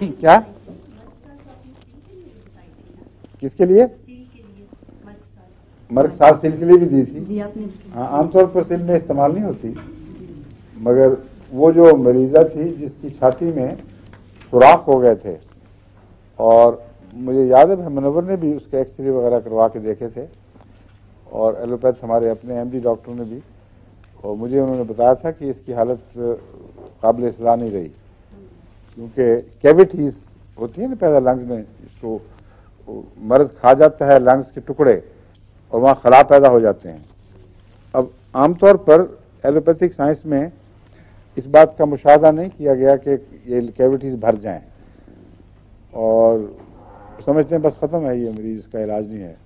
क्या किसके लिए? मर्ग साफ सील के लिए भी दी थी। हाँ, आमतौर पर सील में इस्तेमाल नहीं होती, मगर वो जो मरीजा थी जिसकी छाती में सुराख हो गए थे, और मुझे याद है मुनव्वर ने भी उसके एक्सरे वगैरह करवा के देखे थे, और एलोपैथ हमारे अपने एमडी डॉक्टर ने भी, और मुझे उन्होंने बताया था कि इसकी हालत काबिल इस्लाह नहीं रही, क्योंकि कैविटीज होती है ना पैदा लंग्स में, इसको मर्ज खा जाता है लंग्स के टुकड़े और वहाँ खला पैदा हो जाते हैं। अब आमतौर पर एलोपैथिक साइंस में इस बात का मुशाहदा नहीं किया गया कि ये कैविटीज भर जाएं और समझते हैं बस ख़त्म है, ये मरीज का इलाज नहीं है।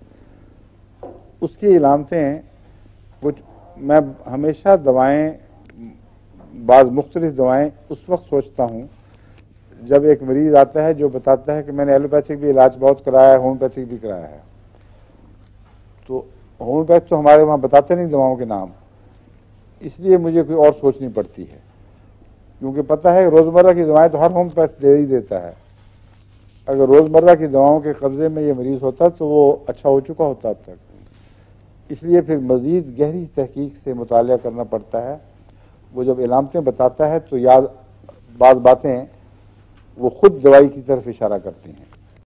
उसकी इलामतें कुछ, मैं हमेशा दवाएं, बाज़ मुख्तलिफ दवाएं उस वक्त सोचता हूँ जब एक मरीज आता है जो बताता है कि मैंने एलोपैथिक भी इलाज बहुत कराया है, होम्योपैथिक भी कराया है। तो होम्योपैथ तो हमारे वहाँ बताते नहीं दवाओं के नाम, इसलिए मुझे कोई और सोचनी पड़ती है, क्योंकि पता है रोज़मर्रा की दवाएं तो हर होम्योपैथ दे ही देता है। अगर रोज़मर्रा की दवाओं के कब्जे में ये मरीज़ होता तो वो अच्छा हो चुका होता अब तक। इसलिए फिर मज़ीद गहरी तहकीक से मुतालिया करना पड़ता है। वो जब इलामतें बताता है तो याद बात बातें वो खुद दवाई की तरफ इशारा करती हैं।